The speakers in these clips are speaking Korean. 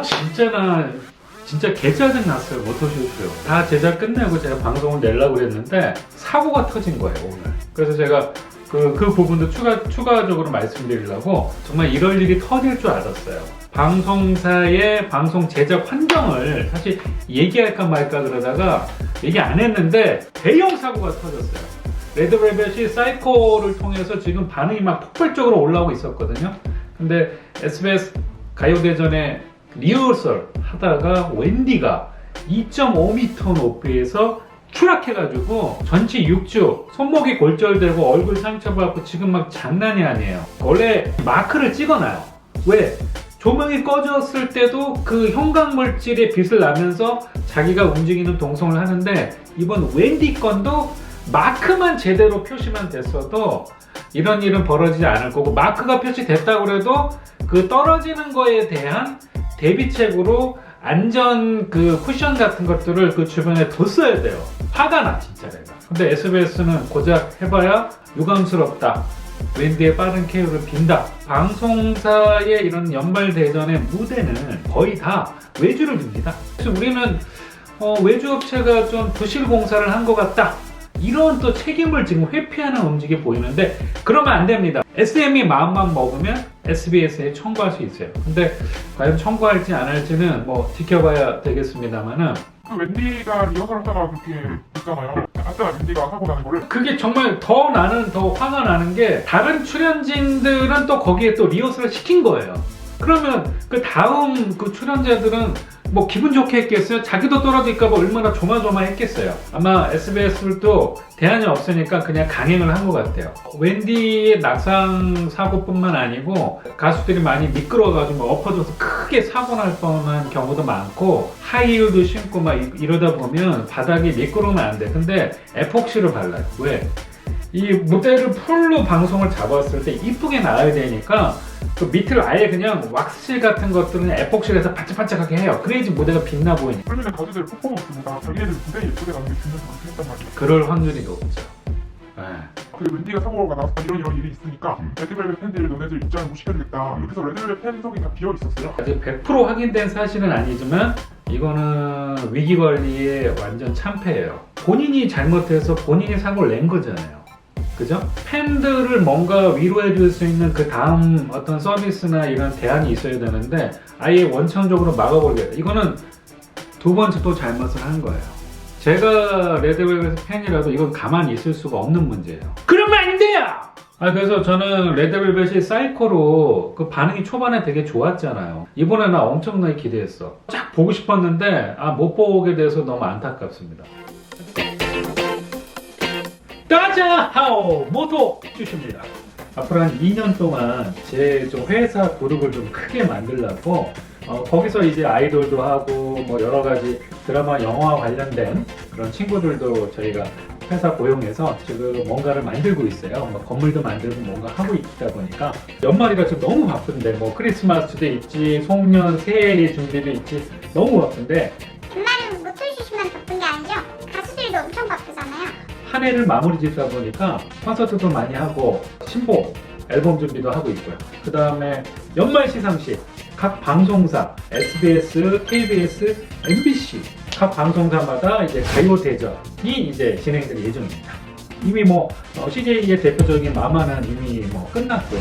진짜 개짜증 났어요. 모토쇼쇼요. 다 제작 끝내고 제가 방송을 내려고 그랬는데 사고가 터진 거예요, 오늘. 그래서 제가 그 부분도 추가적으로 말씀드리려고 정말 이럴 일이 터질 줄 알았어요. 방송사의 방송 제작 환경을 사실 얘기할까 말까 그러다가 얘기 안 했는데 대형 사고가 터졌어요. 레드벨벳이 사이코를 통해서 지금 반응이 막 폭발적으로 올라오고 있었거든요. 근데 SBS 가요대전에 리허설 하다가 웬디가 2.5m 높이에서 추락해가지고 전치 6주, 손목이 골절되고 얼굴 상처받고 지금 막 장난이 아니에요. 원래 마크를 찍어놔요. 왜? 조명이 꺼졌을 때도 그 형광물질의 빛을 나면서 자기가 움직이는 동성을 하는데 이번 웬디 건도 마크만 제대로 표시만 됐어도 이런 일은 벌어지지 않을 거고, 마크가 표시됐다고 해도 그 떨어지는 거에 대한 대비책으로 안전 그 쿠션 같은 것들을 그 주변에 뒀어야 돼요. 화가 나 진짜 내가. 근데 SBS는 고작 해봐야 유감스럽다, 웬디의 빠른 KO를 빈다. 방송사의 이런 연말 대전의 무대는 거의 다 외주를 줍니다. 그래서 우리는 외주 업체가 좀 부실 공사를 한 것 같다, 이런 또 책임을 지금 회피하는 움직임이 보이는데 그러면 안 됩니다. SM이 마음만 먹으면 SBS에 청구할 수 있어요. 근데 과연 청구할지 안 할지는 뭐 지켜봐야 되겠습니다만은, 그 웬디가 리허설 하다가 그렇게 됐잖아요. 아까 웬디가 사고 나는 거를. 그게 정말 나는 더 화가 나는 게 다른 출연진들은 또 거기에 또 리허설을 시킨 거예요. 그러면 그 다음 그 출연자들은 뭐 기분 좋게 했겠어요? 자기도 떨어질까봐 얼마나 조마조마했겠어요. 아마 SBS도 대안이 없으니까 그냥 강행을 한 것 같아요. 웬디의 낙상 사고뿐만 아니고 가수들이 많이 미끄러워가지고 엎어져서 크게 사고 날 뻔한 경우도 많고, 하이힐도 신고 막 이러다 보면 바닥이 미끄러우면 안 돼. 근데 에폭시를 발라요. 왜? 이 무대를 풀로 방송을 잡았을 때 이쁘게 나와야 되니까 그 밑을 아예 그냥 왁스실 같은 것들은 에폭실에서 반짝반짝하게 해요. 그래야지 무대가 빛나 보이니까. 그러면 가수들 퍼포먼스보다 자기네들 무대 예쁘게 나오는 게 중요해서 그렇게 했단 말이에요. 그럴 확률이 높죠. 네. 그 웬디가 사고가 나서 이런 일이 있으니까 레드벨벳 팬들 너네들 입장을 못 시켜주겠다. 그래서 레드벨벳 팬석이 다 비어 있었어요. 아직 100% 확인된 사실은 아니지만 이거는 위기 관리의 완전 참패예요. 본인이 잘못해서 본인이 사고를 낸 거잖아요. 그죠? 팬들을 뭔가 위로해 줄 수 있는 그 다음 어떤 서비스나 이런 대안이 있어야 되는데 아예 원천적으로 막아버리겠다. 이거는 두 번째 또 잘못을 한 거예요. 제가 레드벨벳 팬이라도 이건 가만히 있을 수가 없는 문제예요. 그러면 안 돼요! 그래서 저는 레드벨벳이 사이코로 그 반응이 초반에 되게 좋았잖아요. 이번에 나 엄청나게 기대했어. 쫙 보고 싶었는데 못 보게 돼서 너무 안타깝습니다. 따자하오 모토 주십니다. 앞으로 한 2년 동안 제 좀 회사 그룹을 좀 크게 만들려고 거기서 이제 아이돌도 하고 뭐 여러 가지 드라마, 영화 관련된 그런 친구들도 저희가 회사 고용해서 지금 뭔가를 만들고 있어요. 뭐 건물도 만들고 뭔가 하고 있다 보니까 연말이라 지금 너무 바쁜데 뭐 크리스마스도 있지, 송년 새해 준비도 있지, 너무 바쁜데. 주말은 모토쇼쇼만 바쁜 게 아니죠? 가수들도 엄청 바쁘잖아요. 한 해를 마무리 짓다 보니까 콘서트도 많이 하고 신곡 앨범 준비도 하고 있고요. 그 다음에 연말 시상식 각 방송사 SBS, KBS, MBC 각 방송사마다 이제 가요 대전이 이제 진행될 예정입니다. 이미 뭐 CJ의 대표적인 마마는 이미 뭐 끝났고요.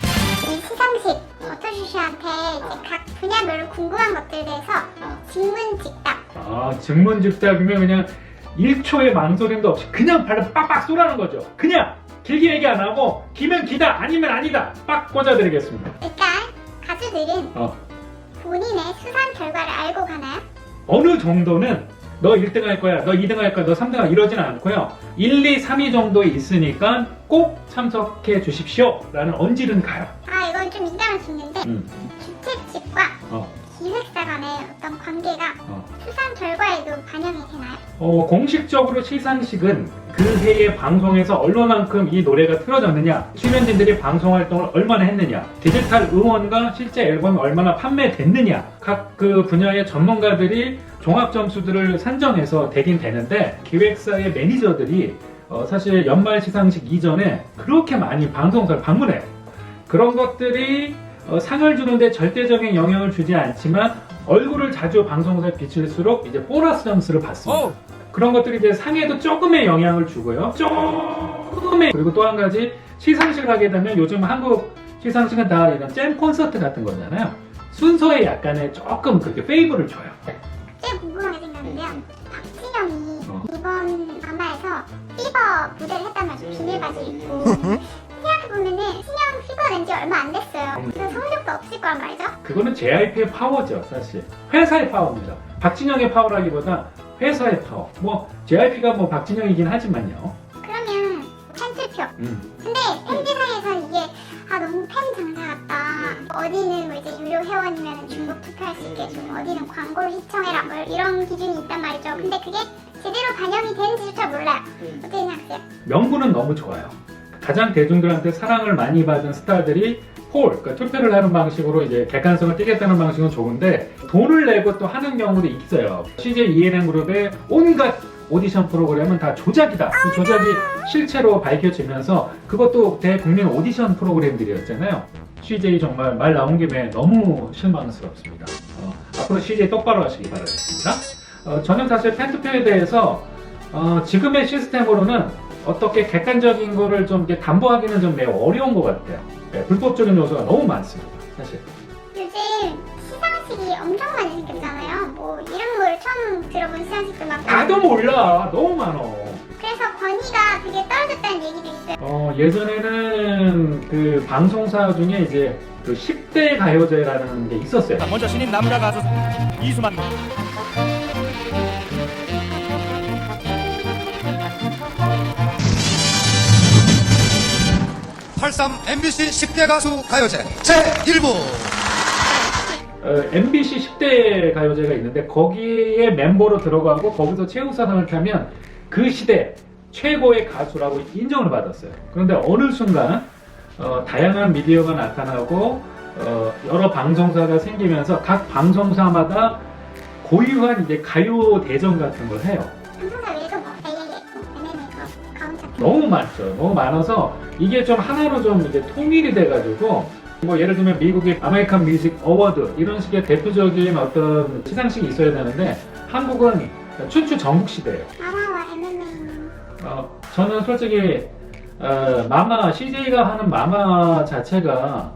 이 시상식 모토쇼쇼한테 이제 각 분야별로 궁금한 것들에 대해서 질문즉답. 증문즉답이면 그냥 1초의 망설임도 없이 그냥 발로 빡빡 쏘라는 거죠. 그냥 길게 얘기 안 하고 기면 기다, 아니면 아니다, 빡 꽂아드리겠습니다. 일단 가수들은 본인의 수상 결과를 알고 가나요? 어느 정도는 너 1등 할 거야, 너 2등 할 거야, 너 3등 할 이러지는 않고요. 1, 2, 3위 정도에 있으니까 꼭 참석해 주십시오 라는 언질은 가요. 이건 좀 민감할 수 있는데 주최 측과 기획사 간의 어떤 관계가 수상 결과에도 반영이 되나요? 공식적으로 시상식은 그 해의 방송에서 얼마만큼 이 노래가 틀어졌느냐, 출연진들이 방송 활동을 얼마나 했느냐, 디지털 음원과 실제 앨범이 얼마나 판매됐느냐, 각 그 분야의 전문가들이 종합 점수들을 산정해서 되긴 되는데, 기획사의 매니저들이 사실 연말 시상식 이전에 그렇게 많이 방송사를 방문해요. 그런 것들이 상을 주는데 절대적인 영향을 주지 않지만 얼굴을 자주 방송사에 비칠수록 이제 보너스 점수를 받습니다. 그런 것들이 이제 상에도 조금의 영향을 주고요. 조금의. 그리고 또 한 가지 시상식을 하게 되면 요즘 한국 시상식은 다 이런 잼 콘서트 같은 거잖아요. 순서에 약간의 조금 그렇게 페이버를 줘요. 제일 궁금하게 생겼는데요. 박진영이 이번 아마에서 피버 무대를 했단 말이죠. 비닐바지 입고. 생각해보면은 신영 피버 낸 지 얼마 안 됐어요. 그래서 성적도 없을 거란 말이죠. 그거는 JYP의 파워죠, 사실. 회사의 파워입니다. 박진영의 파워라기보다 회사의 파워. 뭐 JYP가 뭐 박진영이긴 하지만요. 그러면 팬투표. 근데 팬들사이에서 이게 너무 팬 장사 같다. 어디는 뭐 이제 유료 회원이면 중복 투표할 수 있게 해주고 어디는 광고를 시청해라 뭐 이런 기준이 있단 말이죠. 근데 그게 제대로 반영이 되는지조차 몰라요. 어떻게 생각하세요? 명분은 너무 좋아요. 가장 대중들한테 사랑을 많이 받은 스타들이 그러니까 투표를 하는 방식으로 이제 객관성을 띄겠다는 방식은 좋은데 돈을 내고 또 하는 경우도 있어요. CJ ENM 그룹의 온갖 오디션 프로그램은 다 조작이다. 그 조작이 실체로 밝혀지면서 그것도 대국민 오디션 프로그램들이었잖아요. CJ 정말 말 나온 김에 너무 실망스럽습니다. 앞으로 CJ 똑바로 하시기 바라겠습니다. 저는 사실 팬투표에 대해서 지금의 시스템으로는 어떻게 객관적인 거를 좀 이렇게 담보하기는 좀 매우 어려운 것 같아요. 네, 불법적인 요소가 너무 많습니다. 사실. 요즘 시상식이 엄청 많이 생겼잖아요. 뭐 이런 걸 처음 들어본 시상식도 막 나도 몰라. 너무 많어. 그래서 권위가 되게 떨어졌다는 얘기도 있어요. 예전에는 그 방송사 중에 이제 그 10대 가요제라는 게 있었어요. 먼저 신인 남자 가수 이수만. 83 MBC 10대 가수 가요제 제1부. MBC 10대 가요제가 있는데 거기에 멤버로 들어가고 거기서 최우수상을 타면 그 시대 최고의 가수라고 인정을 받았어요. 그런데 어느 순간 다양한 미디어가 나타나고 여러 방송사가 생기면서 각 방송사마다 고유한 이제 가요 대전 같은 걸 해요. 방송사 외에도 뭐 가운데 너무 많죠. 너무 많아서 이게 좀 하나로 좀 이제 통일이 돼가지고 뭐 예를 들면 미국의 아메리칸 뮤직 어워드 이런 식의 대표적인 어떤 시상식이 있어야 되는데 한국은 춘추 전국 시대예요. 마마와 MMA. 저는 솔직히 마마 CJ가 하는 마마 자체가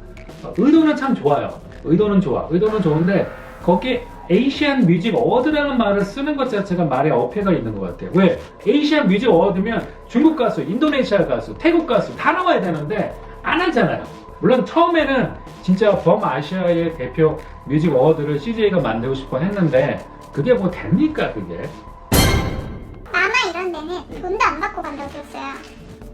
의도는 참 좋아요. 의도는 좋아. 의도는 좋은데 거기에 에이시안 뮤직 어워드라는 말을 쓰는 것 자체가 말에 어폐가 있는 것 같아요. 왜? 에이시안 뮤직 어워드면 중국 가수, 인도네시아 가수, 태국 가수 다 나와야 되는데 안 하잖아요. 물론 처음에는 진짜 범아시아의 대표 뮤직 어워드를 CJ가 만들고 싶어 했는데 그게 뭐 됩니까 그게? 마마 이런 데는 돈도 안 받고 간다고 들었어요.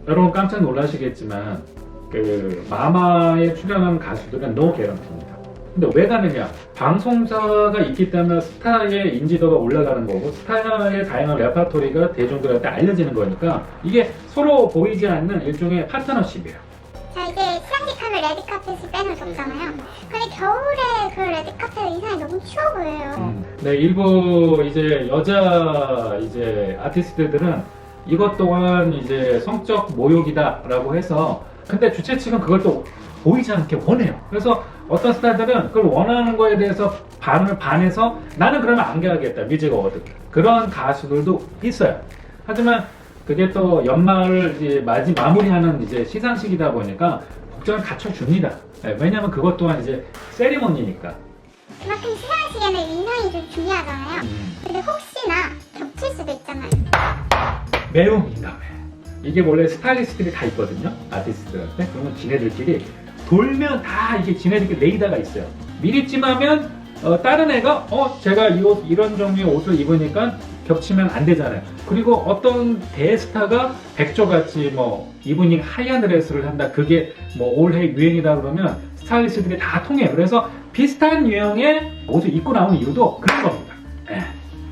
여러분 깜짝 놀라시겠지만 그 마마에 출연한 가수들은 노 개런티입니다. 근데 왜 가느냐? 방송사가 있기 때문에 스타의 인지도가 올라가는 거고 스타의 다양한 레파토리가 대중들한테 알려지는 거니까 이게 서로 보이지 않는 일종의 파트너십이에요. 자 이제 시상식 하면 레드카펫을 빼놓으셨잖아요. 근데 겨울에 그 레드카펫 의상이 너무 추워 보여요. 네, 일부 이제 여자 이제 아티스트들은 이것 또한 이제 성적 모욕이다라고 해서 근데 주최 측은 그걸 또 보이지 않게 원해요. 그래서 어떤 스타들은 그걸 원하는 거에 대해서 반해서 나는 그러면 안 가야겠다 뮤직 어워드 그런 가수들도 있어요. 하지만 그게 또 연말을 이제 마무리하는 이제 시상식이다 보니까 복장을 갖춰줍니다. 네, 왜냐면 그것 또한 이제 세리머니니까. 그만큼 시상식에는 의상이 좀 중요하잖아요. 근데 혹시나 겹칠 수도 있잖아요. 매우 민감해. 이게 원래 스타일리스트들이 다 있거든요. 아티스트들한테. 그러면 지네들끼리 돌면 다 이게 지네들끼리 레이더가 있어요. 미리 찜하면 다른 애가 제가 이 옷 이런 종류의 옷을 입으니까 겹치면 안 되잖아요. 그리고 어떤 대스타가 백조같이 뭐 이브닝 하얀 드레스를 한다. 그게 뭐 올해 유행이다 그러면 스타일리스트들이 다 통해요. 그래서 비슷한 유형의 옷을 입고 나오는 이유도 그런 겁니다.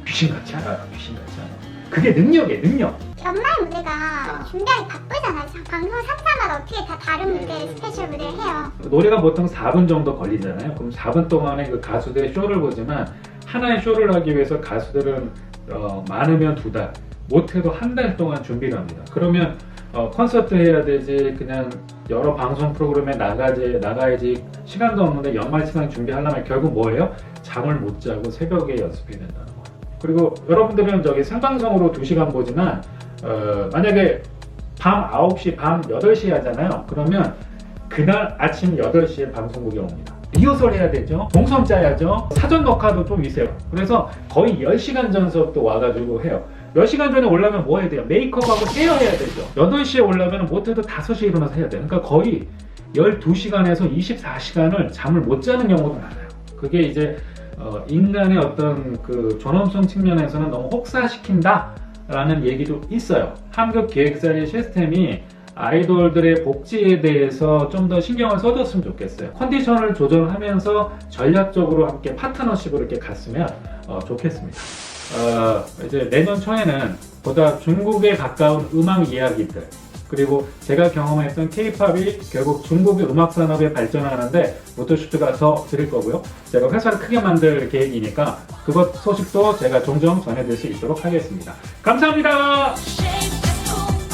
귀신같지 않아요. 귀신같지 않아요. 그게 능력이에요. 능력. 연말 무대가 준비하기 바쁘잖아요. 방송 3사마다 어떻게 다 다른 무대, 스페셜 무대를 해요. 노래가 보통 4분 정도 걸리잖아요. 그럼 4분 동안에 그 가수들의 쇼를 보지만 하나의 쇼를 하기 위해서 가수들은 많으면 2달, 못해도 1달 동안 준비를 합니다. 그러면 콘서트 해야 되지, 그냥 여러 방송 프로그램에 나가야지 시간도 없는데 연말 시간 준비하려면 결국 뭐예요? 잠을 못 자고 새벽에 연습해야 된다는 거예요. 그리고 여러분들은 저기 생방송으로 2시간 보지만 만약에 밤 9시, 밤 8시 하잖아요. 그러면 그날 아침 8시에 방송국에 옵니다. 리허설 해야 되죠. 동선 짜야죠. 사전 녹화도 좀 있어요. 그래서 거의 10시간 전서부터 와가지고 해요. 몇 시간 전에 올라면 뭐 해야 돼요? 메이크업하고 헤어해야 되죠. 8시에 올라면 못해도 5시에 일어나서 해야 돼요. 그러니까 거의 12시간에서 24시간을 잠을 못 자는 경우도 많아요. 그게 이제 인간의 어떤 그 존엄성 측면에서는 너무 혹사시킨다라는 얘기도 있어요. 한국 기획사의 시스템이 아이돌들의 복지에 대해서 좀 더 신경을 써줬으면 좋겠어요. 컨디션을 조절하면서 전략적으로 함께 파트너십으로 이렇게 갔으면 좋겠습니다. 이제 내년 초에는 보다 중국에 가까운 음악 이야기들, 그리고 제가 경험했던 K-팝이 결국 중국의 음악 산업에 발전하는데 모토슈트 가서 드릴 거고요. 제가 회사를 크게 만들 계획이니까 그것 소식도 제가 종종 전해드릴 수 있도록 하겠습니다. 감사합니다.